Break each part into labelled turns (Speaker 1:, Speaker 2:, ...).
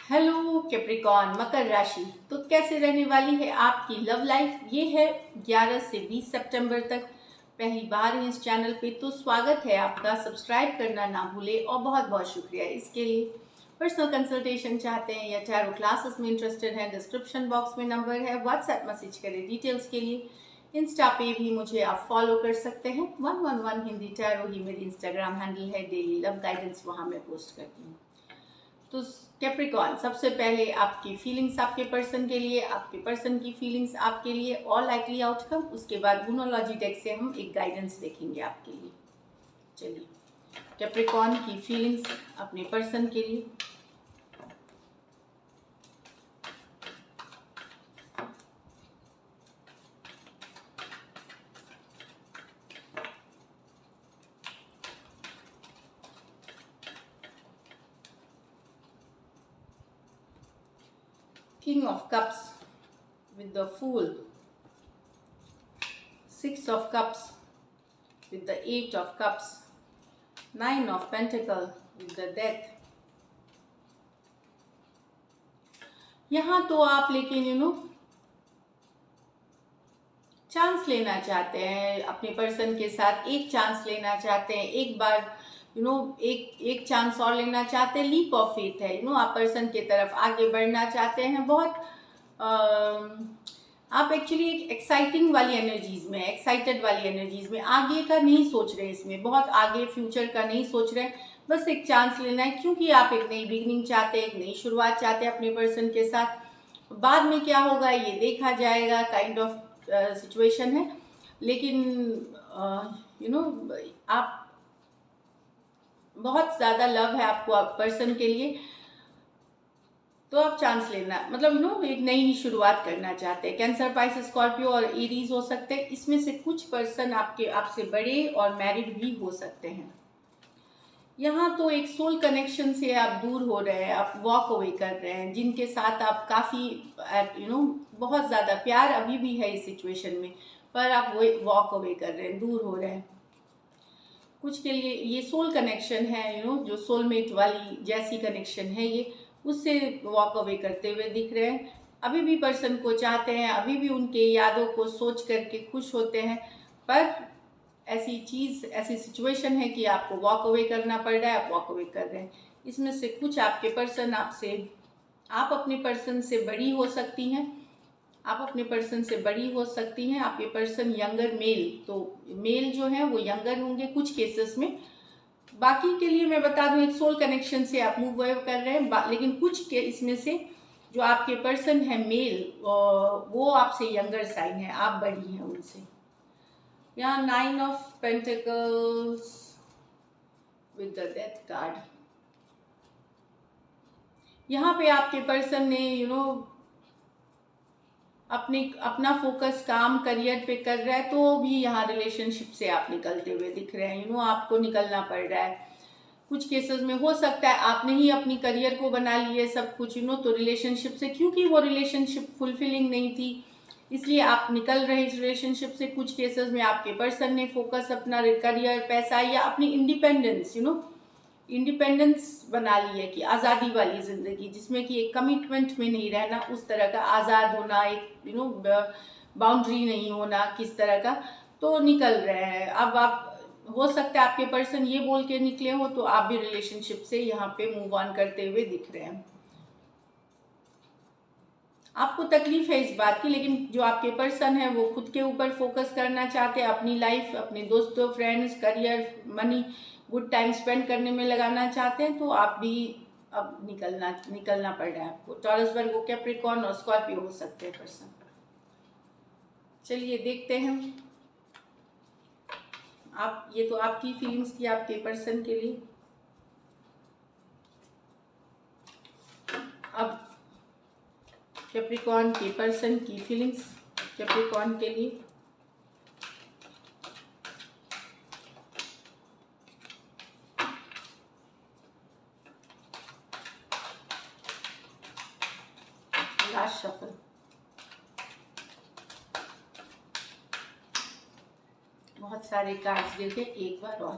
Speaker 1: Hello Capricorn मकर राशि। तो कैसे रहने वाली है आपकी लव लाइफ? ये है 11 से 20 सितंबर तक। पहली बार है इस चैनल पे तो स्वागत है आपका। सब्सक्राइब करना ना भूले और बहुत बहुत शुक्रिया इसके लिए। पर्सनल कंसल्टेशन चाहते हैं या टैरो क्लासेस में इंटरेस्टेड हैं, डिस्क्रिप्शन बॉक्स में नंबर है, व्हाट्सएप मैसेज करें डिटेल्स के लिए। इंस्टा पे भी मुझे आप फॉलो कर सकते हैं। 111 हिंदी टैरो ही मेरी इंस्टाग्राम हैंडल है। डेली लव गाइडेंस वहाँ मैं पोस्ट करती हूँ। तो कैप्रिकॉन, सबसे पहले आपकी फीलिंग्स आपके पर्सन के लिए, आपके पर्सन की फीलिंग्स आपके लिए और लाइकली आउटकम। उसके बाद गुनोलॉजी डेक से हम एक गाइडेंस देखेंगे आपके लिए। चलिए, कैप्रिकॉन की फीलिंग्स अपने पर्सन के लिए। King of Cups with the Fool, Six of Cups with the Eight of Cups, Nine of Pentacles with the Death। यहाँ तो आप लेकिन चांस लेना चाहते हैं अपने पर्सन के साथ। एक चांस लेना चाहते हैं, एक बार एक चांस और लेना चाहते हैं। लीप ऑफ फेथ है, आप पर्सन के तरफ आगे बढ़ना चाहते हैं। बहुत आप एक्चुअली एक एक्साइटिंग वाली एनर्जीज में, एक्साइटेड वाली एनर्जीज में, आगे का नहीं सोच रहे, इसमें बहुत आगे फ्यूचर का नहीं सोच रहे। बस एक चांस लेना है क्योंकि आप एक नई बिगनिंग चाहते हैं, एक नई शुरुआत चाहते हैं अपने पर्सन के साथ। बाद में क्या होगा ये देखा जाएगा, काइंड ऑफ सिचुएशन है। लेकिन आप बहुत ज़्यादा लव है आपको आप पर्सन के लिए, तो आप चांस लेना मतलब एक नई शुरुआत करना चाहते हैं। कैंसर, पाइसेस, स्कॉर्पियो और एरीज हो सकते हैं। इसमें से कुछ पर्सन आपसे बड़े और मैरिड भी हो सकते हैं। यहाँ तो एक सोल कनेक्शन से आप दूर हो रहे हैं, आप वॉक अवे कर रहे हैं, जिनके साथ आप काफ़ी बहुत ज़्यादा प्यार अभी भी है इस सिचुएशन में, पर आप वो वॉक अवे कर रहे हैं, दूर हो रहे हैं। कुछ के लिए ये सोल कनेक्शन है, जो सोलमेट वाली जैसी कनेक्शन है ये, उससे वॉक अवे करते हुए दिख रहे हैं। अभी भी पर्सन को चाहते हैं, अभी भी उनके यादों को सोच करके खुश होते हैं, पर ऐसी सिचुएशन है कि आपको वॉक अवे करना पड़ रहा है, आप वॉक अवे कर रहे हैं। इसमें से कुछ आपके पर्सन आप अपने पर्सन से बड़ी हो सकती हैं, आप अपने पर्सन से बड़ी हो सकती हैं। आपके पर्सन यंगर मेल, तो मेल जो है वो यंगर होंगे कुछ केसेस में। बाकी के लिए मैं बता दूं, एक सोल कनेक्शन से आप मूव कर रहे हैं, लेकिन कुछ के इसमें से जो आपके पर्सन है मेल, वो आपसे यंगर साइन है, आप बड़ी हैं उनसे। यहाँ 9 of pentacles with the death card. यहाँ पे आपके पर्सन ने अपना फोकस काम करियर पे कर रहा है, तो भी यहाँ रिलेशनशिप से आप निकलते हुए दिख रहे हैं। आपको निकलना पड़ रहा है। कुछ केसेस में हो सकता है आपने ही अपनी करियर को बना लिए सब कुछ तो रिलेशनशिप से, क्योंकि वो रिलेशनशिप फुलफिलिंग नहीं थी, इसलिए आप निकल रहे इस रिलेशनशिप से। कुछ केसेस में आपके पर्सन ने फोकस अपना करियर, पैसा या अपनी इंडिपेंडेंस बना ली है कि आज़ादी वाली ज़िंदगी, जिसमें कि एक कमिटमेंट में नहीं रहना, उस तरह का आज़ाद होना, एक बाउंड्री नहीं होना किस तरह का, तो निकल रहे हैं। अब आप हो सकता है आपके पर्सन ये बोल के निकले हो, तो आप भी रिलेशनशिप से यहाँ पे मूव ऑन करते हुए दिख रहे हैं। आपको तकलीफ है इस बात की, लेकिन जो आपके पर्सन है वो खुद के ऊपर फोकस करना चाहते हैं, अपनी लाइफ, अपने दोस्तों, friends, career, money, good time spend करने में लगाना चाहते हैं। तो आप भी अब निकलना पड़ रहा है आपको। टॉरस, वर्गो, कैप्रिकॉर्न और स्कॉर्पियो हो सकते हैं पर्सन। चलिए देखते हैं ये तो आपकी फीलिंग्स थी आपके पर्सन के लिए। अब कैप्रिकॉर्न के पर्सन की फीलिंग्स कैप्रिकॉर्न के लिए। Last shuffle. बहुत सारे कार्ड्स गिर, एक बार और।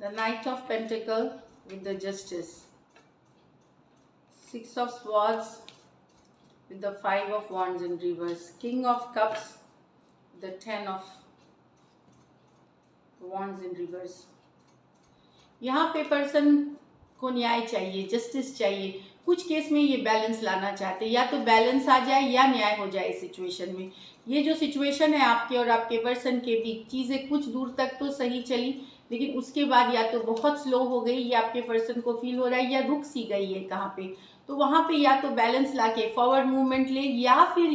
Speaker 1: The Knight of Pentacles with the Justice, Six of Swords with the Five of Wands in reverse, King of Cups, the Ten of Wands in reverse. यहाँ पे person को न्याय चाहिए, जस्टिस चाहिए। कुछ केस में ये बैलेंस लाना चाहते हैं, या तो बैलेंस आ जाए या न्याय हो जाए इस सिचुएशन में। ये जो सिचुएशन है आपके और आपके पर्सन के बीच, चीज़ें कुछ दूर तक तो सही चली, लेकिन उसके बाद या तो बहुत स्लो हो गई, या आपके पर्सन को फील हो रहा है, या रुक सी गई है कहाँ पे। तो वहाँ पे या तो बैलेंस लाके फॉरवर्ड मूवमेंट ले, या फिर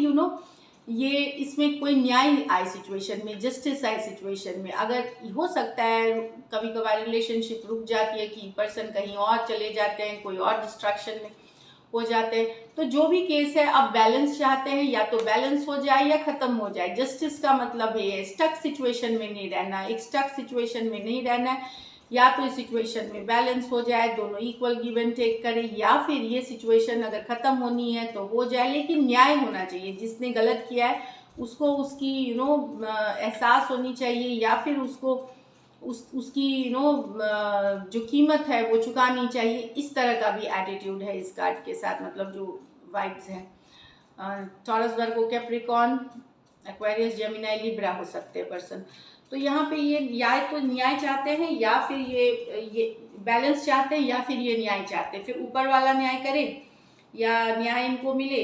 Speaker 1: ये इसमें कोई न्याय आए सिचुएशन में, जस्टिस आए सिचुएशन में। अगर हो सकता है कभी कभार रिलेशनशिप रुक जाती है कि पर्सन कहीं और चले जाते हैं, कोई और डिस्ट्रैक्शन में हो जाते हैं। तो जो भी केस है, आप बैलेंस चाहते हैं, या तो बैलेंस हो जाए या खत्म हो जाए। जस्टिस का मतलब है स्टक सिचुएशन में नहीं रहना, एक स्टक सिचुएशन में नहीं रहना है। या तो इस सिचुएशन में बैलेंस हो जाए, दोनों इक्वल गिव एंड टेक करें, या फिर ये सिचुएशन अगर ख़त्म होनी है तो हो जाए, लेकिन न्याय होना चाहिए। जिसने गलत किया है उसको उसकी एहसास होनी चाहिए, या फिर उसको उसकी जो कीमत है वो चुकानी चाहिए। इस तरह का भी एटीट्यूड है इस कार्ड के साथ, मतलब जो वाइब्स हैं। टॉरस, वर्गो, कैप्रिकॉर्न, एक्वेरियस, जेमिनी, लिब्रा हो सकते हैं पर्सन। तो यहाँ पे ये या तो न्याय चाहते हैं, या फिर ये बैलेंस चाहते हैं, या फिर ये न्याय चाहते हैं। फिर ऊपर वाला न्याय करे या न्याय इनको मिले,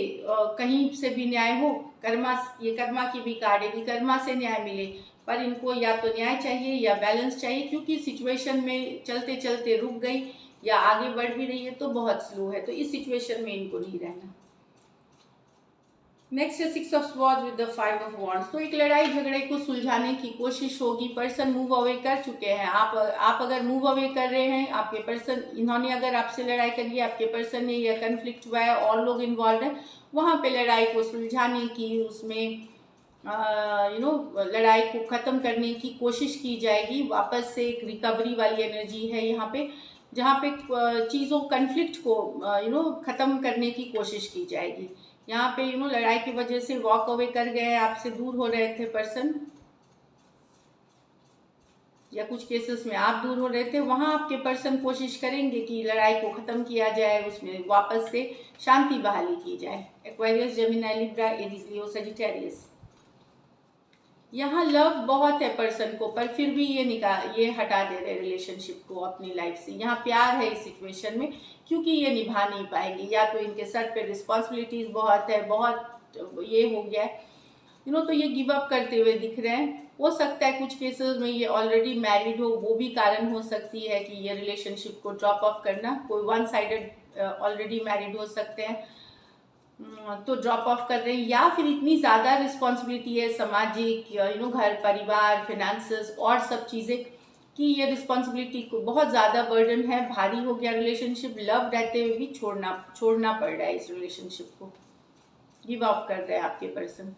Speaker 1: कहीं से भी न्याय हो। कर्मा, ये कर्मा की भी कार्ड है कि कर्मा से न्याय मिले, पर इनको या तो न्याय चाहिए या बैलेंस चाहिए, क्योंकि सिचुएशन में चलते चलते रुक गई या आगे बढ़ भी रही है तो बहुत स्लो है। तो इस सिचुएशन में इनको नहीं रहना। नेक्स्ट है six of swords with the five of wands. तो एक लड़ाई झगड़े को सुलझाने की कोशिश होगी। पर्सन मूव अवे कर चुके हैं। आप अगर मूव अवे कर रहे हैं, आपके पर्सन, इन्होंने अगर आपसे लड़ाई करी है, आपके पर्सन ने, या कन्फ्लिक्ट हुआ है और लोग इन्वॉल्व हैं, वहाँ पे लड़ाई को सुलझाने की, उसमें लड़ाई को ख़त्म करने की कोशिश की जाएगी। वापस से एक रिकवरी वाली एनर्जी है यहाँ पे, जहाँ पे चीज़ों, कन्फ्लिक्ट को ख़त्म करने की कोशिश की जाएगी। यहाँ पे लड़ाई की वजह से वॉक अवे कर गए, आपसे दूर हो रहे थे पर्सन, या कुछ केसेस में आप दूर हो रहे थे। वहाँ आपके पर्सन कोशिश करेंगे कि लड़ाई को ख़त्म किया जाए, उसमें वापस से शांति बहाली की जाए। Aquarius, Gemini, Libra, Aries, Leo, Sagittarius. यहाँ लव बहुत है पर्सन को, पर फिर भी ये हटा दे रहे रिलेशनशिप को अपनी लाइफ से। यहाँ प्यार है इस सिचुएशन में, क्योंकि ये निभा नहीं पाएंगे। या तो इनके सर पे रिस्पॉन्सिबिलिटीज़ बहुत है, बहुत ये हो गया है तो ये गिव अप करते हुए दिख रहे हैं। हो सकता है कुछ केसेस में ये ऑलरेडी मैरिड हो, वो भी कारण हो सकती है कि ये रिलेशनशिप को ड्रॉप ऑफ करना। कोई वन साइडेड ऑलरेडी मैरिड हो सकते हैं तो ड्रॉप ऑफ कर रहे हैं, या फिर इतनी ज़्यादा रिस्पॉन्सिबिलिटी है सामाजिक, घर परिवार, फिनेंसेस और सब चीज़ें, कि ये रिस्पॉन्सिबिलिटी को बहुत ज़्यादा बर्डन है, भारी हो गया रिलेशनशिप। लव रहते हुए भी छोड़ना पड़ रहा है इस रिलेशनशिप को, गिव ऑफ कर रहे हैं आपके person.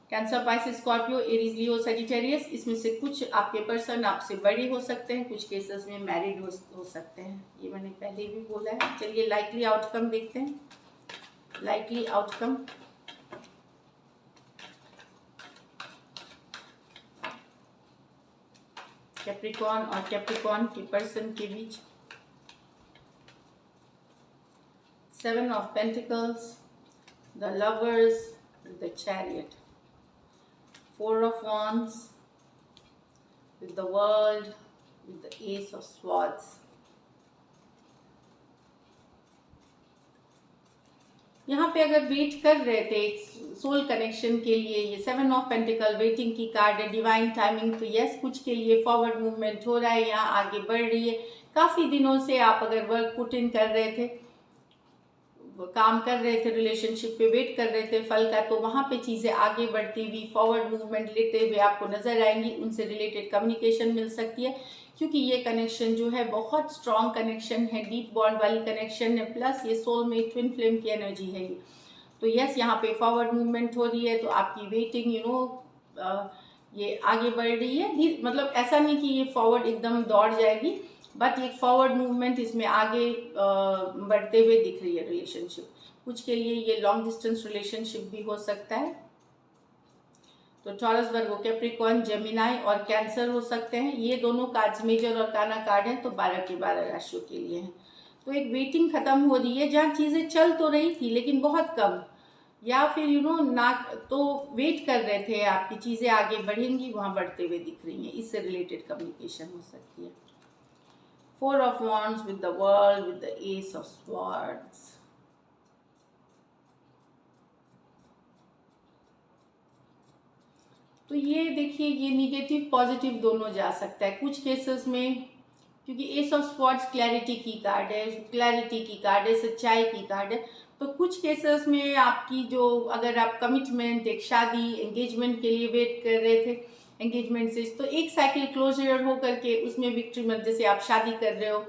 Speaker 1: Cancer, Pisces, Scorpio, Aries, Leo, Sagittarius. इसमें से कुछ आपके पर्सन आपसे बड़े हो सकते हैं, कुछ केसेस में मैरिड हो सकते हैं। ये मैंने पहले भी बोला है। चलिए लाइकली आउटकम देखते हैं। लाइकली आउटकम, कैप्रिकॉर्न और कैप्रिकॉर्न के पर्सन के बीच, seven of pentacles, the lovers, the chariot, four of wands with the world, with the ace of swords। यहाँ पे अगर वेट कर रहे थे सोल कनेक्शन के लिए, ये सेवन ऑफ पेंटिकल वेटिंग की कार्ड है, डिवाइन टाइमिंग। तो यस, कुछ के लिए फॉरवर्ड मूवमेंट हो रहा है, यहाँ आगे बढ़ रही है। काफ़ी दिनों से आप अगर वर्क पुट इन कर रहे थे, काम कर रहे थे, रिलेशनशिप पे वेट कर रहे थे फल का, तो वहाँ पे चीज़ें आगे बढ़ती हुई, फॉरवर्ड मूवमेंट लेते हुए आपको नजर आएंगी। उनसे रिलेटेड कम्युनिकेशन मिल सकती है, क्योंकि ये कनेक्शन जो है बहुत स्ट्रॉन्ग कनेक्शन है, डीप बॉन्ड वाली कनेक्शन है, प्लस ये सोल में ट्विन फ्लेम की एनर्जी है ये। तो यस, यहाँ पे फॉरवर्ड मूवमेंट हो रही है, तो आपकी वेटिंग ये आगे बढ़ रही है। मतलब ऐसा नहीं कि ये फॉरवर्ड एकदम दौड़ जाएगी, बट एक फॉरवर्ड मूवमेंट इसमें आगे बढ़ते हुए दिख रही है रिलेशनशिप। कुछ के लिए ये लॉन्ग डिस्टेंस रिलेशनशिप भी हो सकता है। तो टॉरस, वर्गो, कैप्रिकॉर्न, जेमिनाई और कैंसर हो सकते हैं। ये दोनों कार्ड्स मेजर और काना कार्ड हैं, तो 12 के 12 राशियों के लिए हैं। तो एक वेटिंग खत्म हो रही है, जहाँ चीज़ें चल तो रही थी लेकिन बहुत कम, या फिर ना तो वेट कर रहे थे, आपकी चीज़ें आगे बढ़ेंगी, वहाँ बढ़ते हुए दिख रही हैं। इससे रिलेटेड कम्युनिकेशन हो सकती है। 4 of Wands with the World, with the Ace of Swords. तो ये देखिए, ये निगेटिव पॉजिटिव दोनों जा सकता है कुछ केसेस में, क्योंकि एस ऑफ स्पॉट्स क्लैरिटी की कार्ड है, क्लैरिटी की कार्ड है, सच्चाई की कार्ड है। तो कुछ केसेस में आपकी जो, अगर आप कमिटमेंट, एक शादी, एंगेजमेंट के लिए वेट कर रहे थे, एंगेजमेंट से तो एक साइकिल क्लोजर हो करके उसमें विक्ट्री, मतलब जैसे आप शादी कर रहे हो,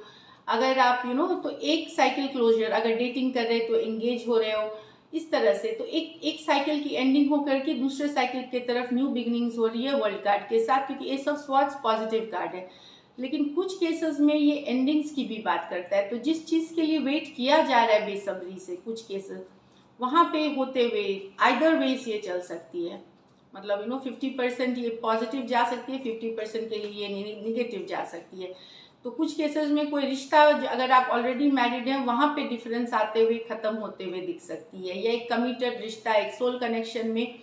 Speaker 1: अगर आप तो एक साइकिल क्लोजर, अगर डेटिंग कर रहे हो तो एंगेज हो रहे हो, इस तरह से तो एक साइकिल की एंडिंग हो करके दूसरे साइकिल की तरफ न्यू बिगनिंग्स हो रही है वर्ल्ड कार्ड के साथ, क्योंकि S of swords positive card है। लेकिन कुछ केसेस में ये एंडिंग्स की भी बात करता है। तो जिस चीज़ के लिए वेट किया जा रहा है बेसब्री से, कुछ केसेस वहाँ पे होते हुए आइदर वेज ये चल सकती है, मतलब 50% ये पॉजिटिव जा सकती है, 50% के लिए ये निगेटिव जा सकती है। तो कुछ केसेस में कोई रिश्ता, अगर आप ऑलरेडी मैरिड हैं, वहाँ पे डिफरेंस आते हुए, ख़त्म होते हुए दिख सकती है, या एक कमिटेड रिश्ता, एक सोल कनेक्शन में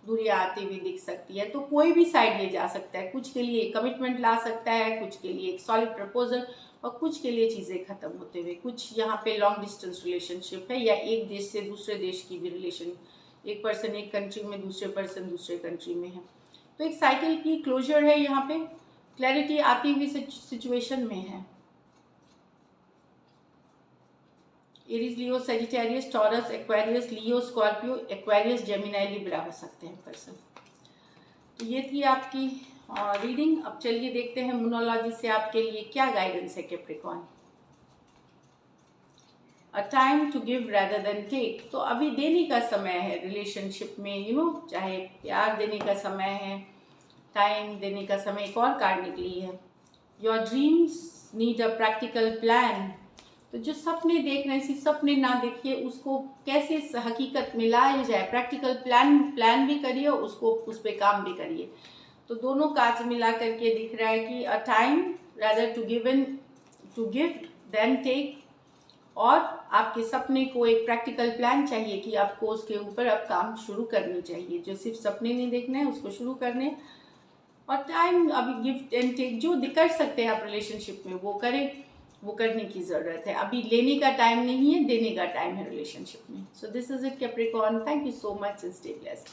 Speaker 1: दूरियां आती हुई दिख सकती है। तो कोई भी साइड ये जा सकता है, कुछ के लिए कमिटमेंट ला सकता है, कुछ के लिए एक सॉलिड प्रपोजल, और कुछ के लिए चीज़ें खत्म होते हुए, कुछ यहाँ पे लॉन्ग डिस्टेंस रिलेशनशिप है, या एक देश से दूसरे देश की भी रिलेशन, एक पर्सन एक कंट्री में, दूसरे पर्सन दूसरे कंट्री में है। तो एक साइकिल की क्लोजर है, यहाँ पे क्लैरिटी आती हुई सिचुएशन में है। एरीज, लियो, सेजिटेरियस, टॉरस, एक्वेरियस, लियो, स्कॉर्पियो, एक्वेरियस, जेमिनाई, लिब्रा हो सकते हैं पर्सन। तो ये थी आपकी रीडिंग। अब चलिए देखते हैं मोनोलॉजी से आपके लिए क्या गाइडेंस है Capricorn. A time to give rather than take. तो अभी देने का समय है रिलेशनशिप में, चाहे प्यार देने का समय है, टाइम देने का समय। एक और कार्ड निकली है, your dreams need a practical plan. तो जो सपने देख रहे हैं, सिर्फ सपने ना देखिए, उसको कैसे हकीकत में लाया जाए, प्रैक्टिकल प्लान भी करिए, उसको उस पर काम भी करिए। तो दोनों कार्ड्स मिला करके दिख रहा है कि a time rather to give than take, और आपके सपने को एक प्रैक्टिकल प्लान चाहिए कि आपको उसके ऊपर अब काम शुरू करनी चाहिए। जो सिर्फ सपने नहीं देखने हैं, उसको शुरू करने, और टाइम अभी गिफ्ट एंड टेक जो कर सकते हैं आप रिलेशनशिप में, वो करें, वो करने की ज़रूरत है। अभी लेने का टाइम नहीं है, देने का टाइम है रिलेशनशिप में। So this is it Capricorn, thank you so much and stay blessed.